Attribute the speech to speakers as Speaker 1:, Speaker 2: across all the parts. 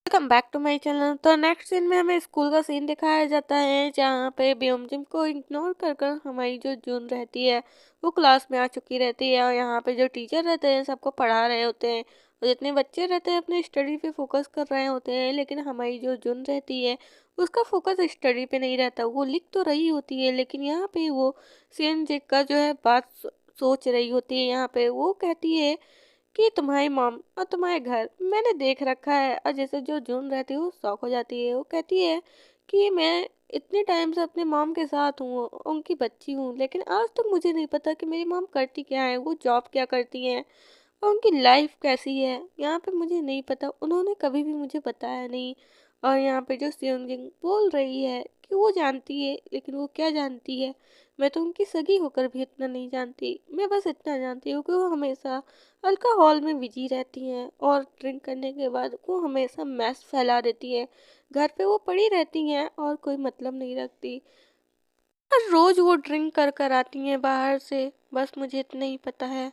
Speaker 1: Welcome back to my channel. तो next scene में हमें स्कूल का सीन दिखाया जाता है जहाँ पे ब्योमजिम को इग्नोर कर कर हमारी जो जून रहती है वो क्लास में आ चुकी रहती है। और यहाँ पे जो टीचर रहते हैं सबको पढ़ा रहे होते हैं और जितने बच्चे रहते हैं अपने स्टडी पे फोकस कर रहे होते हैं, लेकिन हमारी जो जून रहती है उसका फोकस स्टडी पे नहीं रहता। वो लिख तो रही होती है लेकिन यहाँ पे वो सीएन जी का जो है बात सोच रही होती है। यहाँ पे वो कहती है कि तुम्हारी मॉम और तुम्हारे घर मैंने देख रखा है। और जैसे जो जून रहती है वो शौक हो जाती है। वो कहती है कि मैं इतने टाइम से अपने मॉम के साथ हूँ, उनकी बच्ची हूँ, लेकिन आज तक मुझे नहीं पता कि मेरी मॉम करती क्या है, वो जॉब क्या करती हैं और उनकी लाइफ कैसी है। यहाँ पे मुझे नहीं पता, उन्होंने कभी भी मुझे बताया नहीं। और यहाँ पे जो सियोंजिन बोल रही है कि वो जानती है, लेकिन वो क्या जानती है, मैं तो उनकी सगी होकर भी इतना नहीं जानती। मैं बस इतना जानती हूँ कि वो हमेशा अल्कोहल में बिजी रहती हैं और ड्रिंक करने के बाद वो हमेशा मैस फैला देती हैं। घर पे वो पड़ी रहती हैं और कोई मतलब नहीं रखती। हर रोज वो ड्रिंक कर कर आती हैं बाहर से। बस मुझे इतना ही पता है,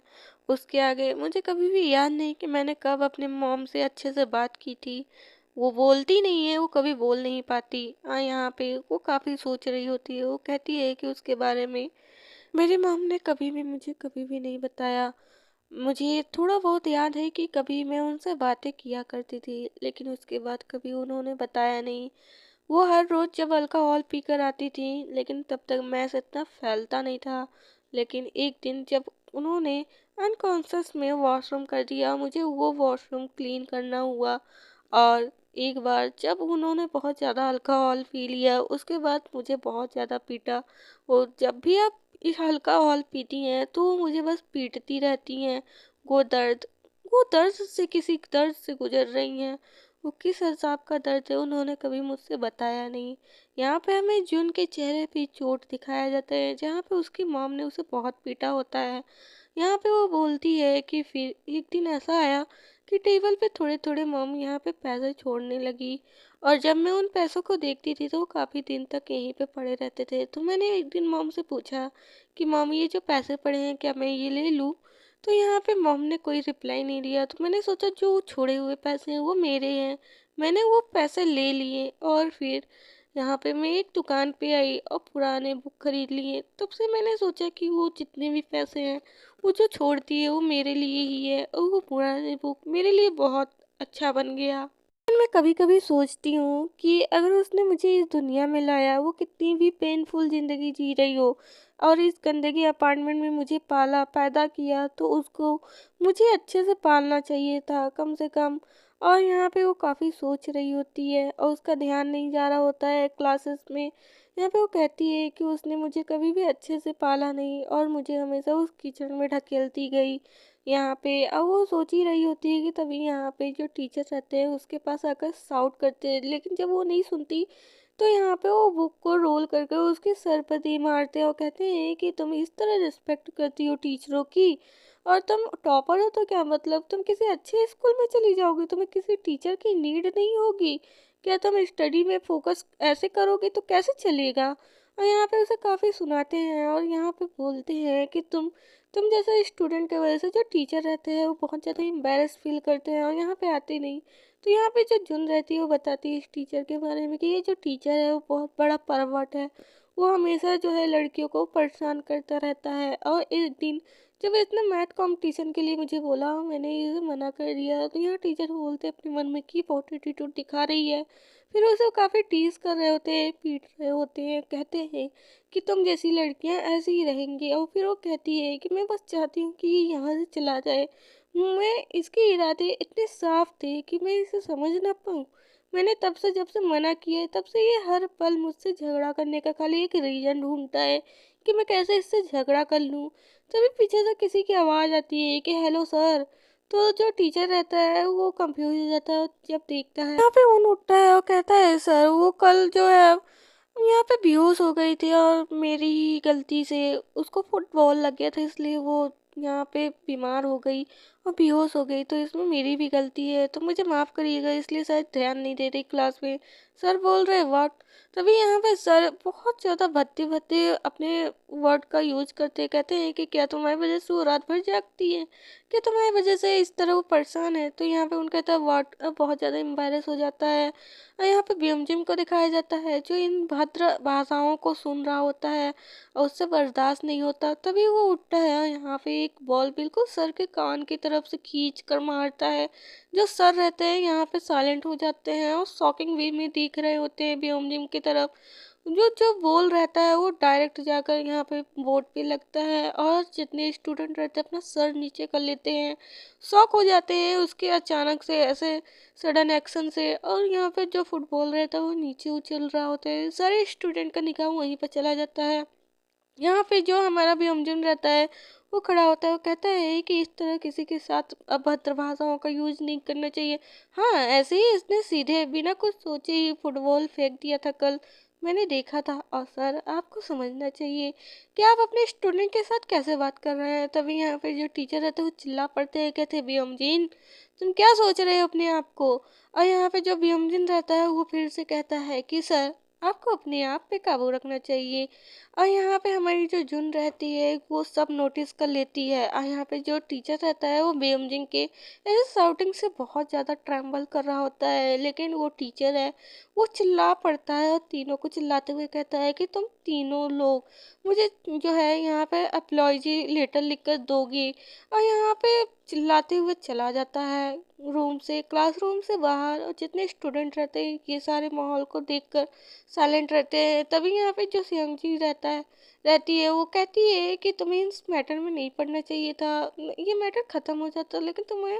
Speaker 1: उसके आगे मुझे कभी भी याद नहीं कि मैंने कब अपने मॉम से अच्छे से बात की थी। वो बोलती नहीं है, वो कभी बोल नहीं पाती। यहाँ पे वो काफ़ी सोच रही होती है। वो कहती है कि उसके बारे में मेरी मॉम ने कभी भी मुझे कभी भी नहीं बताया। मुझे थोड़ा बहुत याद है कि कभी मैं उनसे बातें किया करती थी, लेकिन उसके बाद कभी उन्होंने बताया नहीं। वो हर रोज़ जब अल्कोहल पीकर आती थी, लेकिन तब तक मैस इतना फैलता नहीं था। लेकिन एक दिन जब उन्होंने अनकॉन्शियस में वॉशरूम कर दिया, मुझे वो वॉशरूम क्लीन करना हुआ। और एक बार जब उन्होंने बहुत ज़्यादा अल्कोहल पी लिया, उसके बाद मुझे बहुत ज़्यादा पीटा। और जब भी आप इस अल्कोहल पीती हैं तो वो मुझे बस पीटती रहती हैं। वो दर्द वो दर्द से किसी दर्द से गुजर रही हैं। वो किस हिसाब का दर्द है उन्होंने कभी मुझसे बताया नहीं। यहाँ पे हमें जून के चेहरे पे चोट दिखाया जाता है जहाँ पे उसकी मॉम ने उसे बहुत पीटा होता है। यहाँ पे वो बोलती है कि फिर एक दिन ऐसा आया कि टेबल पे थोड़े थोड़े मॉम यहाँ पे पैसे छोड़ने लगी। और जब मैं उन पैसों को देखती थी तो वो काफ़ी दिन तक यहीं पे पड़े रहते थे। तो मैंने एक दिन मॉम से पूछा कि मॉम ये जो पैसे पड़े हैं क्या मैं ये ले लूँ। तो यहाँ पे मॉम ने कोई रिप्लाई नहीं दिया। तो मैंने सोचा जो छोड़े हुए पैसे हैं वो मेरे हैं। मैंने वो पैसे ले लिए और फिर यहाँ पे मैं एक दुकान पे आई और पुराने बुक खरीद लिए। तब से मैंने सोचा कि वो जितने भी पैसे हैं वो जो छोड़ती है वो मेरे लिए ही है, और वो पुराने बुक मेरे लिए बहुत अच्छा बन गया। मैं कभी कभी सोचती हूँ कि अगर उसने मुझे इस दुनिया में लाया, वो कितनी भी पेनफुल ज़िंदगी जी रही हो और इस गंदगी अपार्टमेंट में मुझे पाला पैदा किया, तो उसको मुझे अच्छे से पालना चाहिए था कम से कम। और यहाँ पे वो काफ़ी सोच रही होती है और उसका ध्यान नहीं जा रहा होता है क्लासेस में। यहाँ पे वो कहती है कि उसने मुझे कभी भी अच्छे से पाला नहीं और मुझे हमेशा उस कीचड़ में ढकेलती गई। यहाँ पे अब वो सोच ही रही होती है कि तभी यहाँ पे जो टीचर रहते हैं उसके पास आकर शाउट करते हैं, लेकिन जब वो नहीं सुनती तो यहाँ पे वो बुक को रोल करके उसके सर पर दे मारते हैं और कहते हैं कि तुम इस तरह रिस्पेक्ट करती हो टीचरों की, और तुम टॉपर हो तो क्या मतलब, तुम किसी अच्छे स्कूल में चली जाओगी, तुम्हें किसी टीचर की नीड नहीं होगी क्या, तुम स्टडी में फोकस ऐसे करोगे तो कैसे चलेगा। और यहाँ पे उसे काफ़ी सुनाते हैं और यहाँ पे बोलते हैं कि तुम जैसे स्टूडेंट की वजह से जो टीचर रहते हैं वो बहुत ज़्यादा एम्बेरस फील करते हैं और यहाँ पे आते नहीं। तो यहाँ पे जो जुन रहती है वो बताती है इस टीचर के बारे में कि ये जो टीचर है वो बहुत बड़ा परवट है। वो हमेशा जो है लड़कियों को परेशान करता रहता है। और एक दिन जब इसने मैथ कंपटीशन के लिए मुझे बोला, मैंने इसे मना कर दिया, तो यहाँ टीचर बोलते अपने मन में कि बहुत एटीट्यूड दिखा रही है। फिर उसे काफ़ी टीज कर रहे होते हैं, पीट रहे होते हैं, कहते हैं कि तुम जैसी लड़कियां ऐसी ही रहेंगी। और फिर वो कहती है कि मैं बस चाहती हूँ कि ये यहाँ से चला जाए। मैं इसके इरादे इतने साफ थे कि मैं इसे समझ ना पाऊँ। मैंने तब से जब से मना किया है तब से ये हर पल मुझसे झगड़ा करने का खाली एक रीज़न ढूंढता है कि मैं कैसे इससे झगड़ा कर लूँ। तभी पीछे से किसी की आवाज़ आती है कि हेलो सर। तो जो टीचर रहता है वो कंफ्यूज हो जाता है जब देखता है। यहाँ पे ऊन उठता है और कहता है सर वो कल जो है यहाँ पे बेहोश हो गई थी और मेरी ही गलती से उसको फुटबॉल लग गया था, इसलिए वो यहाँ पे बीमार हो गई। और बेहोश हो गई, तो इसमें मेरी भी गलती है, तो मुझे माफ़ करिएगा, इसलिए शायद ध्यान नहीं दे रही क्लास में। सर बोल रहे व्हाट? तभी यहाँ पे सर बहुत ज़्यादा भद्दे-भद्दे अपने वर्ड का यूज़ करते हैं, कहते हैं कि क्या तुम्हारी वज़ह से वो रात भर जागती है? क्या तुम्हारी वज़ह से इस तरह वो परेशान है? तो यहाँ पे उनका कहता है व्हाट? बहुत ज़्यादा एम्बैरेस हो जाता है। और यहाँ पे बीएमजिम को दिखाया जाता है, जो इन भद्र भाषाओं को सुन रहा होता है और उससे बर्दाश्त नहीं होता, तभी वो उठता है और यहाँ पे एक बॉल बिल्कुल सर के कान की तरफ से खींच कर मारता है। जो सर रहते हैं यहाँ पे साइलेंट हो जाते हैं और शॉकिंग वे में देख रहे होते हैं ब्योमजिम की तरफ। जो जो बॉल रहता है वो डायरेक्ट जाकर यहाँ पे बोर्ड पे लगता है और जितने स्टूडेंट रहते हैं अपना सर नीचे कर लेते हैं, शॉक हो जाते हैं उसके अचानक से ऐसे सडन एक्शन से। और यहाँ पे जो फुटबॉल रहता है वो नीचे उछल रहा होता है, सारे स्टूडेंट का निगाह वहीं पर चला जाता है। यहाँ पे जो हमारा भी व्यंजन रहता है वो खड़ा होता है, वो कहता है कि इस तरह किसी के साथ अभद्र भाषाओं का यूज नहीं करना चाहिए। हाँ, ऐसे ही इसने सीधे बिना कुछ सोचे ही फुटबॉल फेंक दिया था कल, मैंने देखा था। और सर आपको समझना चाहिए कि आप अपने स्टूडेंट के साथ कैसे बात कर रहे हैं। तभी यहाँ पे जो टीचर रहते हैं वो चिल्ला पड़ते हैं, कहते हैं बियमजीन तुम क्या सोच रहे हो अपने आप को। और यहाँ पे जो बियमजीन रहता है वो फिर से कहता है कि सर आपको अपने आप पे काबू रखना चाहिए। और यहाँ पे हमारी जो जुन रहती है वो सब नोटिस कर लेती है। और यहाँ पे जो टीचर रहता है वो बेयमजिंग के ऐसे शाउटिंग से बहुत ज़्यादा ट्रैम्बल कर रहा होता है, लेकिन वो टीचर है वो चिल्ला पड़ता है और तीनों को चिल्लाते हुए कहता है कि तुम तीनों लोग मुझे जो है यहाँ पे अपलॉजी लेटर लिख कर दोगे। और यहाँ पे चिल्लाते हुए चला जाता है रूम से, क्लासरूम से बाहर। और जितने स्टूडेंट रहते हैं ये सारे माहौल को देखकर साइलेंट रहते हैं। तभी यहाँ पे जो सियंग रहती है वो कहती है कि तुम्हें इस मैटर में नहीं पढ़ना चाहिए था, ये मैटर ख़त्म हो जाता, लेकिन तुम्हें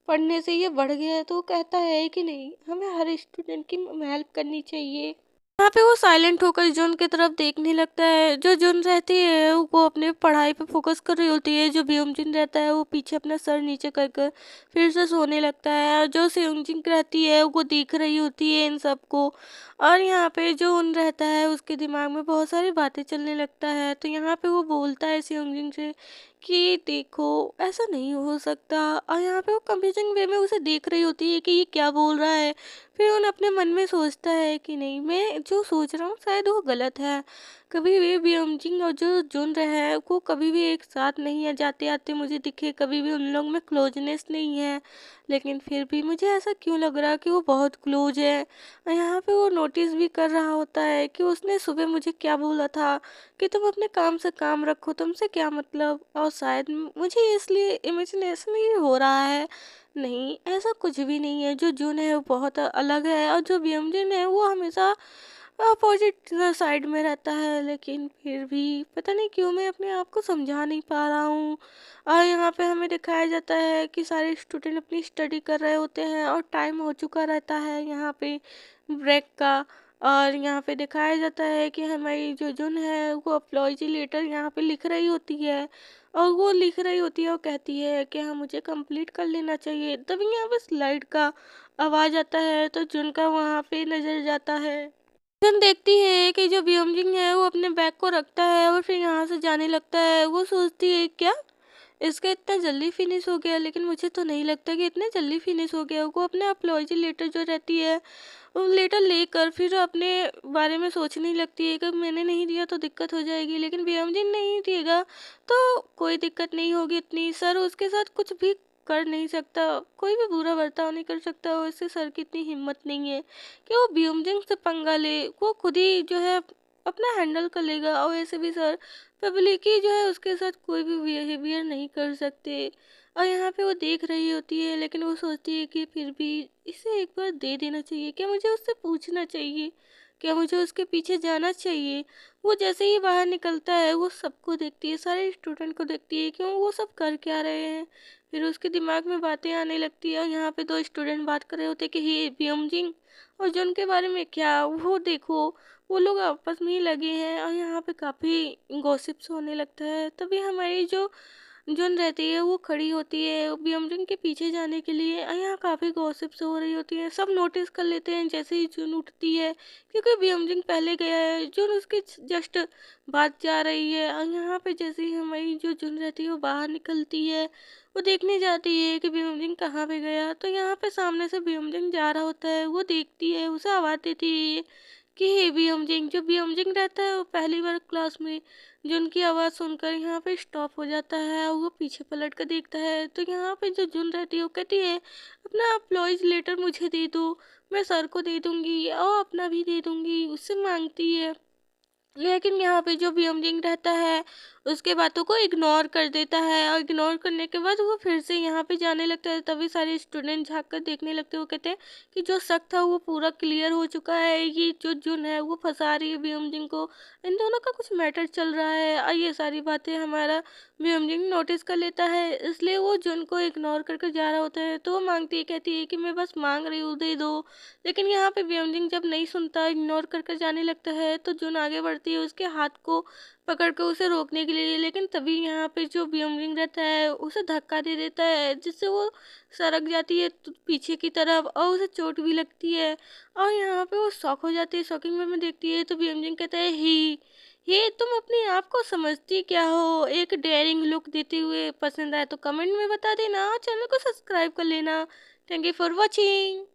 Speaker 1: पढ़ने से ये बढ़ गया है। तो वो कहता है कि नहीं, हमें हर स्टूडेंट की हेल्प करनी चाहिए। यहाँ पे वो साइलेंट होकर जुन की तरफ देखने लगता है। जो जुन रहती है वो अपने पढ़ाई पे फोकस कर रही होती है, जो ब्योमजिन रहता है वो पीछे अपना सर नीचे कर कर फिर से सोने लगता है। और जो सेयोंजिन रहती है वो देख रही होती है इन सबको। और यहाँ पे जो उन रहता है उसके दिमाग में बहुत सारी बातें चलने लगता है। तो यहाँ पे वो बोलता है सेयोंजिन से कि देखो ऐसा नहीं हो सकता। और यहाँ पे वो कंफ्यूजिंग वे में उसे देख रही होती है कि ये क्या बोल रहा है। फिर उन अपने मन में सोचता है कि नहीं, मैं जो सोच रहा हूँ शायद वो गलत है। कभी भी ब्योमजिंग और जो जुन रहे हैं वो कभी भी एक साथ नहीं है, जाते आते मुझे दिखे, कभी भी उन लोग में क्लोजनेस नहीं है। लेकिन फिर भी मुझे ऐसा क्यों लग रहा है कि वो बहुत क्लोज है। और यहाँ पे वो नोटिस भी कर रहा होता है कि उसने सुबह मुझे क्या बोला था कि तुम अपने काम से काम रखो, तुमसे क्या मतलब। और शायद मुझे इसलिए इमेजिनेशन ही हो रहा है। नहीं, ऐसा कुछ भी नहीं है। जो जून है वो बहुत अलग है और जो ब्योमजिन है वो हमेशा अपोजिट साइड में रहता है। लेकिन फिर भी पता नहीं क्यों मैं अपने आप को समझा नहीं पा रहा हूँ। और यहाँ पे हमें दिखाया जाता है कि सारे स्टूडेंट अपनी स्टडी कर रहे होते हैं और टाइम हो चुका रहता है यहाँ पे ब्रेक का। और यहाँ पे दिखाया जाता है कि हमारी जो जुन है वो अपलॉजी लेटर यहाँ पे लिख रही होती है। और वो लिख रही होती है और कहती है कि हाँ मुझे कंप्लीट कर लेना चाहिए। तभी यहाँ पे स्लाइड का आवाज़ आता है तो जुन का वहाँ पे नज़र जाता है। जन देखती है कि जो ब्योमजिंग है वो अपने बैग को रखता है और फिर यहाँ से जाने लगता है। वो सोचती है क्या इसका इतना जल्दी फिनिश हो गया, लेकिन मुझे तो नहीं लगता कि इतने जल्दी फिनिश हो गया। वो अपने अपलॉजी लेटर जो रहती है वो लेटर लेकर फिर अपने बारे में सोचने लगती है कि मैंने नहीं दिया तो दिक्कत हो जाएगी, लेकिन ब्योमजिन नहीं देगा तो कोई दिक्कत नहीं होगी इतनी। सर उसके साथ कुछ भी कर नहीं सकता, कोई भी बुरा बर्ताव नहीं कर सकता। और इससे सर की इतनी हिम्मत नहीं है कि वो ब्योमजिंग से पंगा ले, वो खुद ही जो है अपना हैंडल कर लेगा। और ऐसे भी सर पब्लिक ही जो है उसके साथ कोई भी बिहेवियर नहीं कर सकते। और यहाँ पे वो देख रही होती है, लेकिन वो सोचती है कि फिर भी इसे एक बार दे देना चाहिए। क्या मुझे उससे पूछना चाहिए, क्या मुझे उसके पीछे जाना चाहिए। वो जैसे ही बाहर निकलता है वो सबको देखती है, सारे स्टूडेंट को देखती है कि वो सब कर क्या रहे हैं। फिर उसके दिमाग में बातें आने लगती है। और यहाँ पे दो स्टूडेंट बात कर रहे होते हैं कि हे ब्योमजिंग और जो उनके बारे में क्या, वो देखो वो लोग आपस में ही लगे हैं। और यहाँ पे काफ़ी गॉसिप्स होने लगता है। तभी हमारी जो जुन रहती है वो खड़ी होती है ब्योमजिंग के पीछे जाने के लिए। और यहाँ काफ़ी गॉसिप्स हो रही होती हैं, सब नोटिस कर लेते हैं जैसे ही जुन उठती है, क्योंकि ब्योमजिंग पहले गया है, जुन उसके जस्ट बाद जा रही है। और यहाँ पे जैसे ही हमारी जो जुन रहती है वो बाहर निकलती है, वो देखने जाती है कि ब्योमजिंग कहाँ पे गया। तो यहाँ पे सामने से ब्योमजिंग जा रहा होता है, वो देखती है, उसे आवाज़ देती है कि हे ब्योमजिंग। जो ब्योमजिंग रहता है वो पहली बार क्लास में जो उनकी आवाज़ सुनकर यहाँ पे स्टॉप हो जाता है और वो पीछे पलट कर देखता है। तो यहाँ पे जो जुन रहती है वो कहती है अपना अप्लॉयज लेटर मुझे दे दो, मैं सर को दे दूंगी और अपना भी दे दूंगी, उससे मांगती है। लेकिन यहाँ पे जो ब्योमजिंग रहता है उसके बातों को इग्नोर कर देता है और इग्नोर करने के बाद वो फिर से यहाँ पे जाने लगता है। तभी सारे स्टूडेंट झाँक कर देखने लगते हैं। वो कहते हैं कि जो शक था वो पूरा क्लियर हो चुका है, ये जो जुन है वो फंसा रही है ब्योमजिंग को, इन दोनों का कुछ मैटर चल रहा है। और ये सारी बातें हमारा ब्योमजिंग नोटिस कर लेता है, इसलिए वो जुन को इग्नोर करके जा रहा होता है। तो वो मांगती है, कहती है कि मैं बस मांग रही हूँ, दे दो। लेकिन यहाँ पे ब्योमजिंग जब नहीं सुनता, इग्नोर करके जाने लगता है, तो जुन आगे बढ़ती है उसके हाथ को पकड़ कर उसे रोकने के लिए। लेकिन तभी यहाँ पे जो ब्योमजिंग रहता है उसे धक्का दे देता है, जिससे वो सरक जाती है पीछे की तरफ और उसे चोट भी लगती है। और यहाँ पे वो शॉक हो जाती है, शॉकिंग वे में देखती है। तो ब्योमजिंग कहता है ही ये तुम अपने आप को समझती क्या हो, एक डेयरिंग लुक देते हुए। पसंद आए तो कमेंट में बता देना, चैनल को सब्सक्राइब कर लेना। Thank you for watching.